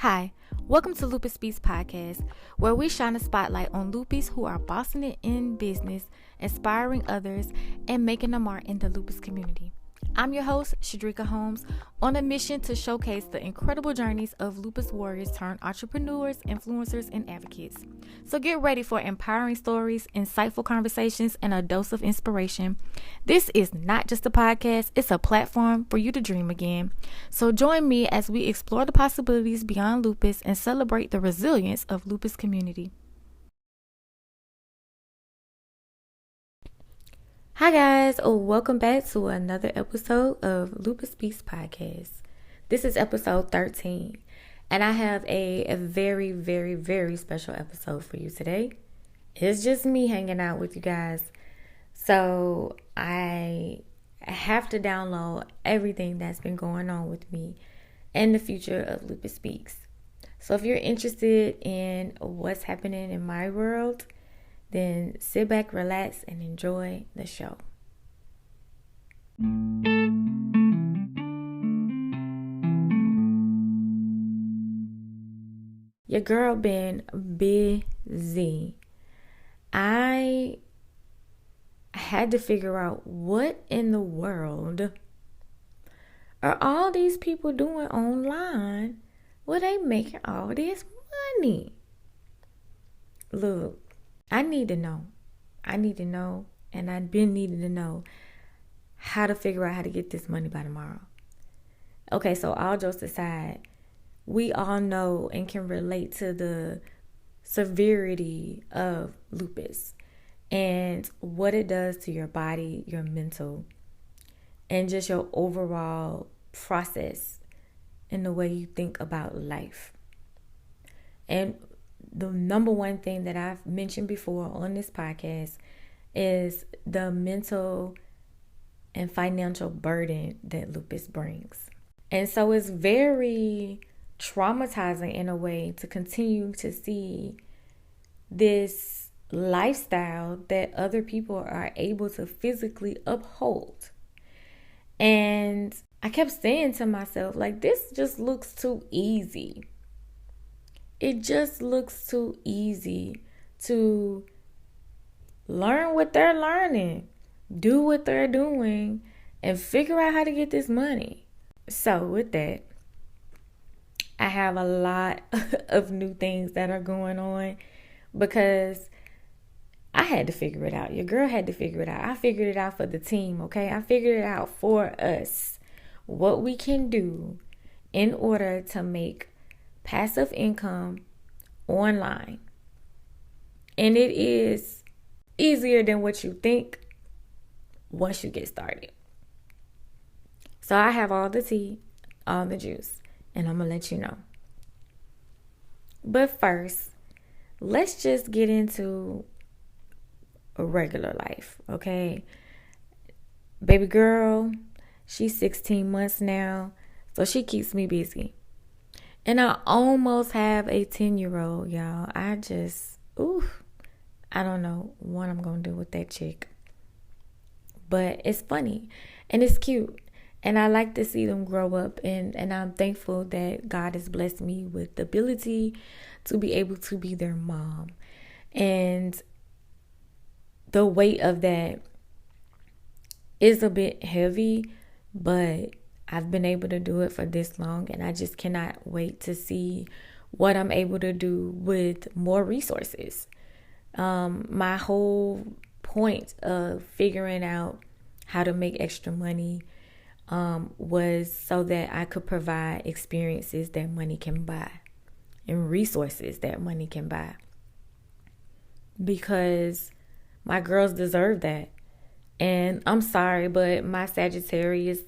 Hi, welcome to Lupus Speaks podcast, where we shine a spotlight on Lupies who are bossing it in business, inspiring others, and making a mark in the lupus community. I'm your host, Shedrica Holmes, on a mission to showcase the incredible journeys of lupus warriors turned entrepreneurs, influencers, and advocates. So get ready for empowering stories, insightful conversations, and a dose of inspiration. This is not just a podcast, it's a platform for you to dream again. So join me as we explore the possibilities beyond lupus and celebrate the resilience of lupus community. Hi guys, welcome back to another episode of Lupus Speaks podcast. This is episode 13, and I have a very, very, very special episode for you today. It's just me hanging out with you guys. So I have to download everything that's been going on with me and the future of Lupus Speaks. So if you're interested in what's happening in my world, then sit back, relax, and enjoy the show. Your girl been busy. I had to figure out what in the world are all these people doing online where they making all this money. Look, I need to know, and I've been needing to know how to figure out how to get this money by tomorrow. Okay, so all jokes aside, we all know and can relate to the severity of lupus and what it does to your body, your mental, and just your overall process in the way you think about life. And the number one thing that I've mentioned before on this podcast is the mental and financial burden that lupus brings. And so it's very traumatizing in a way to continue to see this lifestyle that other people are able to physically uphold. And I kept saying to myself, like, this just looks too easy. It just looks too easy to learn what they're learning, do what they're doing, and figure out how to get this money. So with that, I have a lot of new things that are going on because I had to figure it out. Your girl had to figure it out. I figured it out for the team, okay? I figured it out for us, what we can do in order to make passive income online. And it is easier than what you think once you get started. So I have all the tea, all the juice, and I'm going to let you know. But first, let's just get into a regular life, okay? Baby girl, she's 16 months now, so she keeps me busy. And I almost have a 10-year-old, y'all. I don't know what I'm going to do with that chick. But it's funny and it's cute. And I like to see them grow up. And I'm thankful that God has blessed me with the ability to be able to be their mom. And the weight of that is a bit heavy, but I've been able to do it for this long, and I just cannot wait to see what I'm able to do with more resources. My whole point of figuring out how to make extra money was so that I could provide experiences that money can buy and resources that money can buy. Because my girls deserve that. And I'm sorry, but my Sagittarius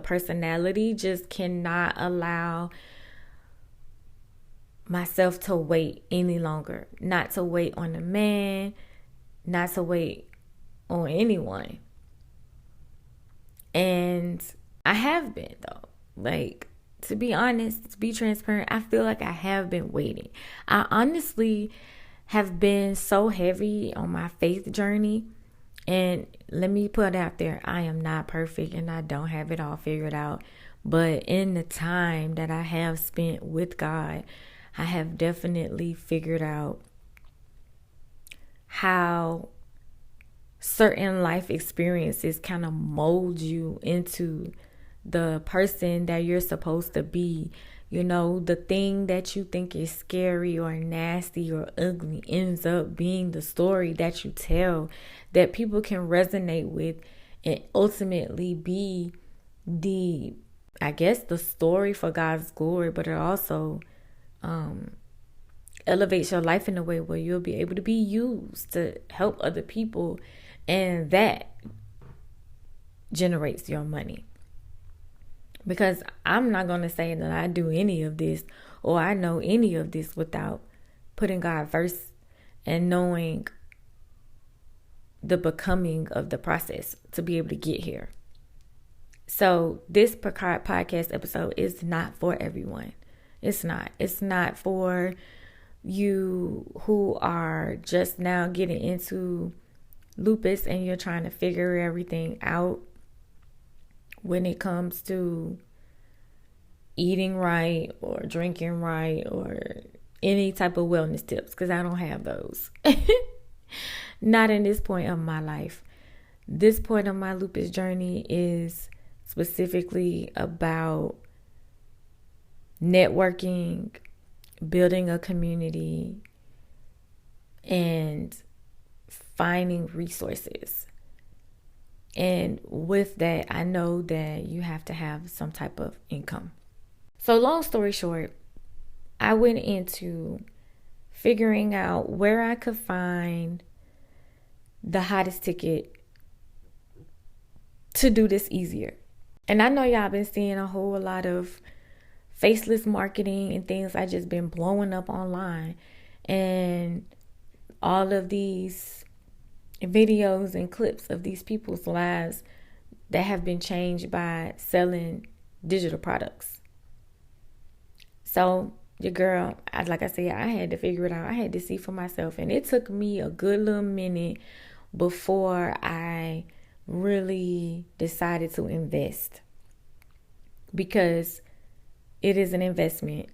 personality just cannot allow myself to wait any longer. Not to wait on a man, not to wait on anyone. And I have been, though. Like, to be honest, to be transparent, I feel like I have been waiting. I honestly have been so heavy on my faith journey. And let me put out there, I am not perfect and I don't have it all figured out. But in the time that I have spent with God, I have definitely figured out how certain life experiences kind of mold you into the person that you're supposed to be. You know, the thing that you think is scary or nasty or ugly ends up being the story that you tell that people can resonate with and ultimately be the, I guess, the story for God's glory, but it also elevates your life in a way where you'll be able to be used to help other people, and that generates your money. Because I'm not going to say that I do any of this or I know any of this without putting God first and knowing the becoming of the process to be able to get here. So this podcast episode is not for everyone. It's not. It's not for you who are just now getting into lupus and you're trying to figure everything out when it comes to eating right or drinking right or any type of wellness tips, because I don't have those. Not in this point of my life. This point of my lupus journey is specifically about networking, building a community, and finding resources. And with that, I know that you have to have some type of income. So long story short, I went into figuring out where I could find the hottest ticket to do this easier. And I know y'all been seeing a whole lot of faceless marketing and things I just been blowing up online, and all of these videos and clips of these people's lives that have been changed by selling digital products. So your girl, like I said, I had to figure it out. I had to see for myself, and it took me a good little minute before I really decided to invest, because it is an investment.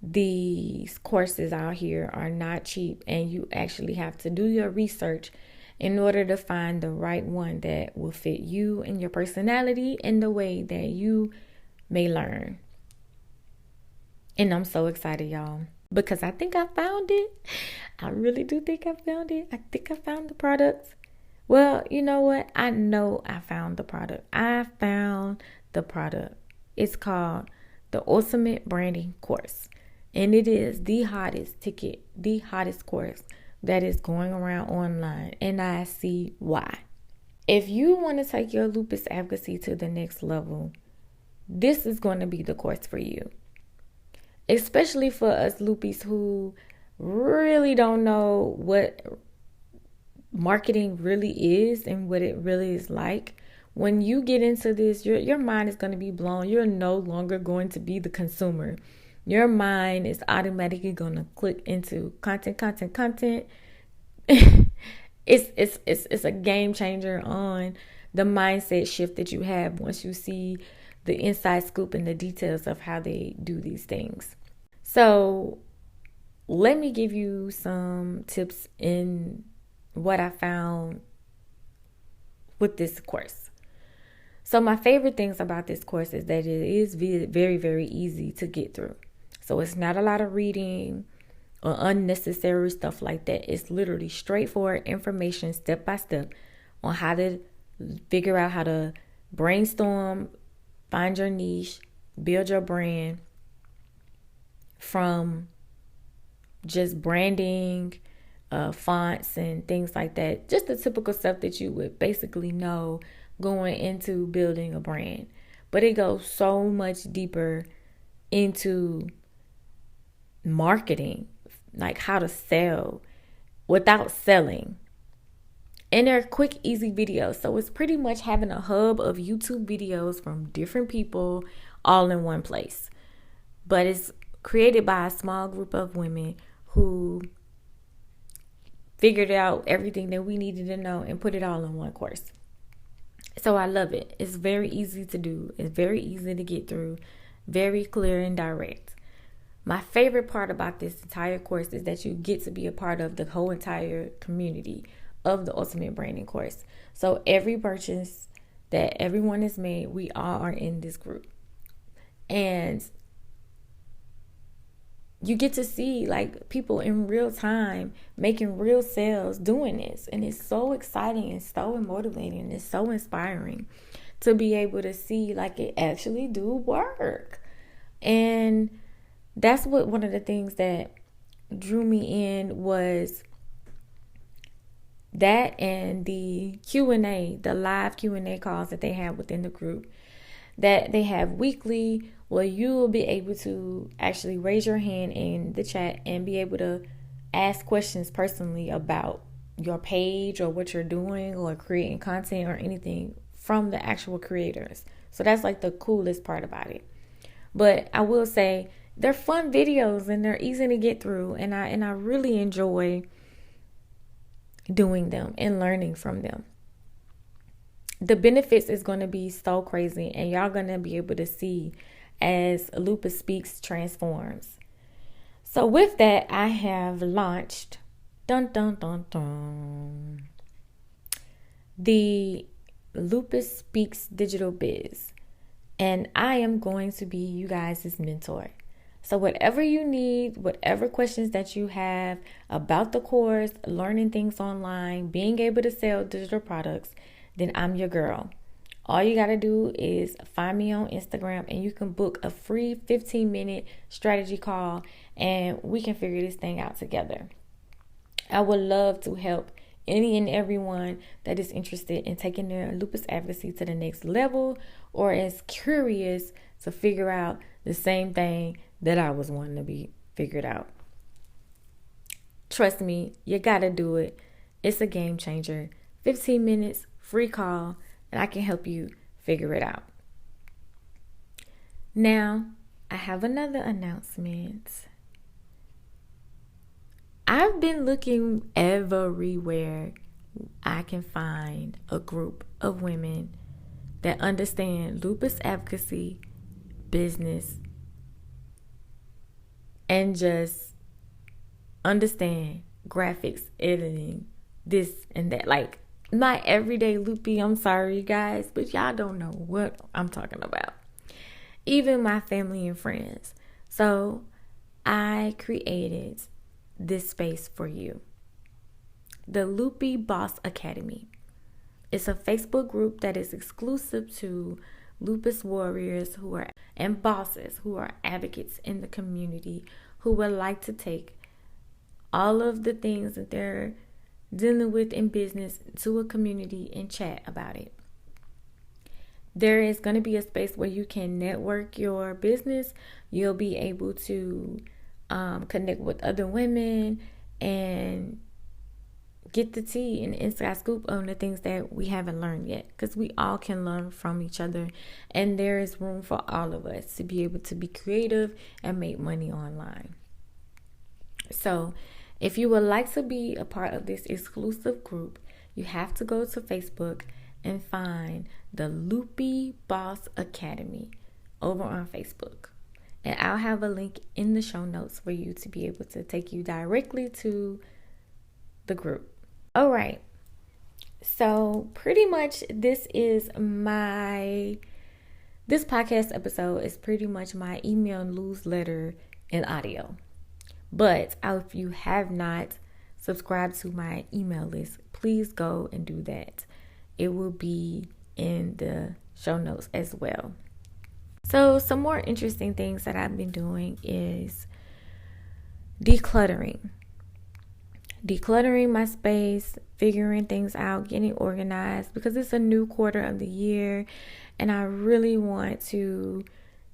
These courses out here are not cheap, and you actually have to do your research in order to find the right one that will fit you and your personality and the way that you may learn. And I'm so excited, y'all, because I think I found it. I really do think I found it. I think I found the product. Well, you know what? I know I found the product. I found the product. It's called the Ultimate Branding Course. And it is the hottest ticket, the hottest course that is going around online. And I see why. If you want to take your lupus advocacy to the next level, this is going to be the course for you. Especially for us lupies who really don't know what marketing really is and what it really is like. When you get into this, your mind is going to be blown. You're no longer going to be the consumer. Your mind is automatically going to click into content. It's a game changer on the mindset shift that you have once you see the inside scoop and the details of how they do these things. So let me give you some tips in what I found with this course. So my favorite things about this course is that it is very, very easy to get through. So it's not a lot of reading or unnecessary stuff like that. It's literally straightforward information, step by step, on how to figure out how to brainstorm, find your niche, build your brand, from just branding, fonts and things like that. Just the typical stuff that you would basically know going into building a brand. But it goes so much deeper into marketing, like how to sell without selling. And they're quick, easy videos. So it's pretty much having a hub of YouTube videos from different people all in one place. But it's created by a small group of women who figured out everything that we needed to know and put it all in one course. So I love it. It's very easy to do. It's very easy to get through. Very clear and direct. My favorite part about this entire course is that you get to be a part of the whole entire community of the Ultimate Branding course. So every purchase that everyone has made, we all are in this group. And you get to see like people in real time making real sales doing this. And it's so exciting and so motivating and it's so inspiring to be able to see like it actually do work. And that's what one of the things that drew me in was that, and the Q&A, the live Q&A calls that they have within the group that they have weekly, where you will be able to actually raise your hand in the chat and be able to ask questions personally about your page or what you're doing or creating content or anything from the actual creators. So that's like the coolest part about it. But I will say they're fun videos and they're easy to get through, and I really enjoy doing them and learning from them. The benefits is going to be so crazy, and y'all going to be able to see as Lupus Speaks transforms. So with that, I have launched the Lupus Speaks Digital Biz, and I am going to be you guys' mentor. So whatever you need, whatever questions that you have about the course, learning things online, being able to sell digital products, then I'm your girl. All you got to do is find me on Instagram, and you can book a free 15-minute strategy call, and we can figure this thing out together. I would love to help any and everyone that is interested in taking their lupus advocacy to the next level, or is curious to figure out the same thing that I was wanting to be figured out. Trust me, you got to do it. It's a game changer. 15 minutes, free call, and I can help you figure it out. Now, I have another announcement. I've been looking everywhere I can find a group of women that understand lupus advocacy, business, and just understand graphics, editing, this and that. Like, my everyday loopy, I'm sorry guys, but y'all don't know what I'm talking about. Even my family and friends. So I created this space for you. The Loopy Boss Academy. It's a Facebook group that is exclusive to lupus warriors and bosses who are advocates in the community, who would like to take all of the things that they're dealing with in business to a community and chat about it. There is going to be a space where you can network your business. You'll be able to connect with other women and get the tea and inside scoop on the things that we haven't learned yet, because we all can learn from each other, and there is room for all of us to be able to be creative and make money online. So if you would like to be a part of this exclusive group, you have to go to Facebook and find the Loopy Boss Academy over on Facebook. And I'll have a link in the show notes for you to be able to take you directly to the group. All right. So pretty much this podcast episode is pretty much my email newsletter in audio. But if you have not subscribed to my email list, please go and do that. It will be in the show notes as well. So some more interesting things that I've been doing is decluttering my space, figuring things out, getting organized, because it's a new quarter of the year and I really want to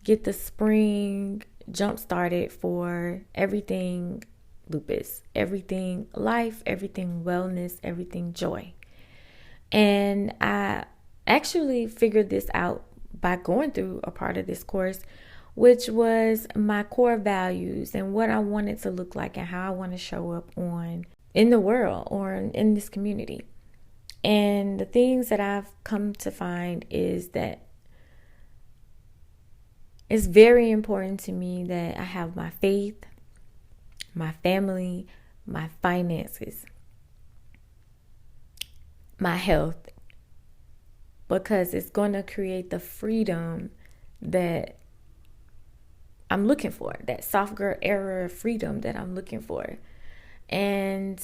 get the spring jump started for everything lupus, everything life, everything wellness, everything joy. And I actually figured this out by going through a part of this course, which was my core values and what I wanted to look like and how I want to show up in the world or in this community. And the things that I've come to find is that it's very important to me that I have my faith, my family, my finances, my health, because it's going to create the freedom that I'm looking for, that soft girl era freedom that I'm looking for. And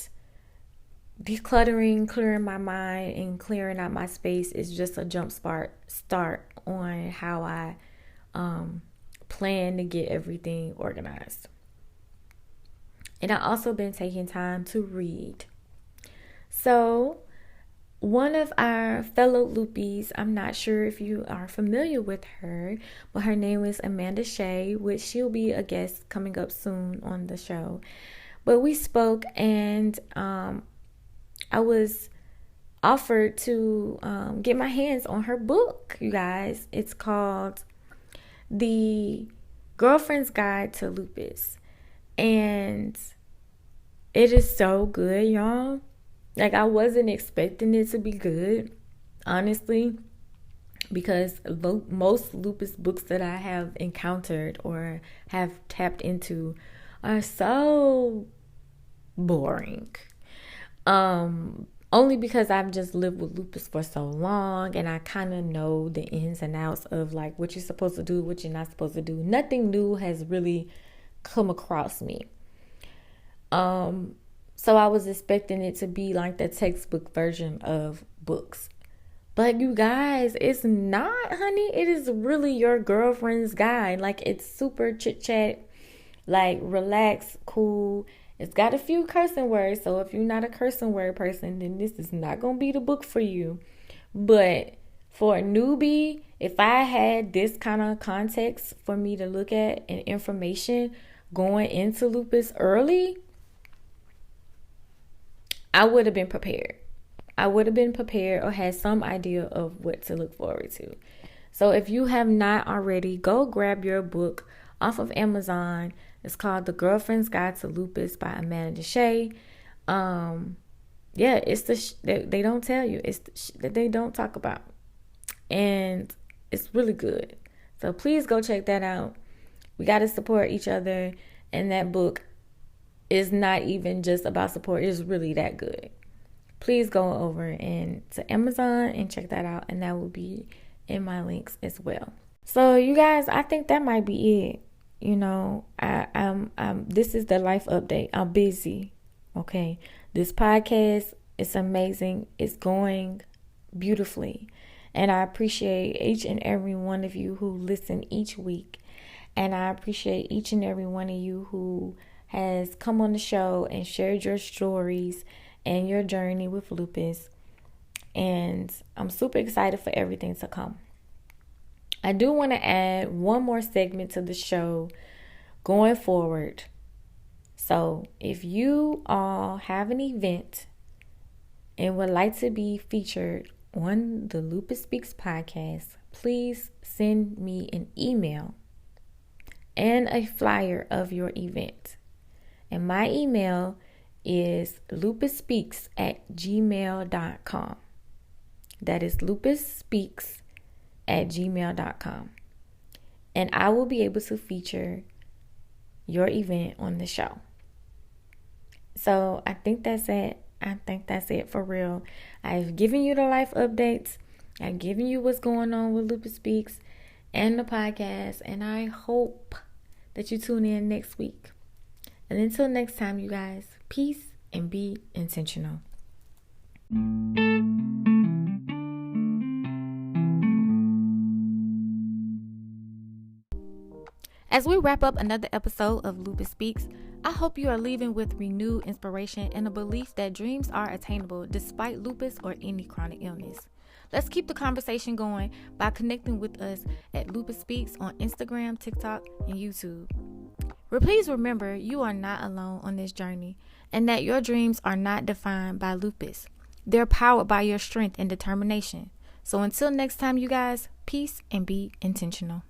decluttering, clearing my mind, and clearing out my space is just a start on how I plan to get everything organized. And I've also been taking time to read. So one of our fellow Lupies, I'm not sure if you are familiar with her, but her name is Chay, which she'll be a guest coming up soon on the show. But we spoke, and I was offered to get my hands on her book, you guys. It's called The Girlfriend's Guide to Lupus. And it is so good, y'all. Like, I wasn't expecting it to be good, honestly, because most lupus books that I have encountered or have tapped into are so boring. Only because I've just lived with lupus for so long, and I kind of know the ins and outs of like what you're supposed to do, what you're not supposed to do. Nothing new has really come across me. So I was expecting it to be like the textbook version of books. But you guys, it's not, honey. It is really your girlfriend's guide. Like, it's super chit-chat, like relax, cool. It's got a few cursing words. So if you're not a cursing word person, then this is not going to be the book for you. But for a newbie, if I had this kind of context for me to look at and information going into lupus early, I would have been prepared. I would have been prepared or had some idea of what to look forward to. So if you have not already, go grab your book off of Amazon. It's called The Girlfriend's Guide to Lupus by Chay. It's they don't tell you. It's that they don't talk about. And it's really good. So please go check that out. We got to support each other. And that book is not even just about support. It's really that good. Please go over to Amazon and check that out. And that will be in my links as well. So you guys, I think that might be it. You know, this is the life update. I'm busy. Okay. This podcast is amazing. It's going beautifully. And I appreciate each and every one of you who listen each week. And I appreciate each and every one of you who has come on the show and shared your stories and your journey with lupus. And I'm super excited for everything to come. I do want to add one more segment to the show going forward. So if you all have an event and would like to be featured on the Lupus Speaks podcast, please send me an email and a flyer of your event. And my email is lupusspeaks@gmail.com. That is lupusspeaks@gmail.com. And I will be able to feature your event on the show. So I think that's it. For real. I've given you the life updates. I've given you what's going on with Lupus Speaks and the podcast. And I hope that you tune in next week. And until next time, you guys, peace and be intentional. As we wrap up another episode of Lupus Speaks, I hope you are leaving with renewed inspiration and a belief that dreams are attainable despite lupus or any chronic illness. Let's keep the conversation going by connecting with us at Lupus Speaks on Instagram, TikTok, and YouTube. Please remember you are not alone on this journey and that your dreams are not defined by lupus. They're powered by your strength and determination. So until next time, you guys, peace and be intentional.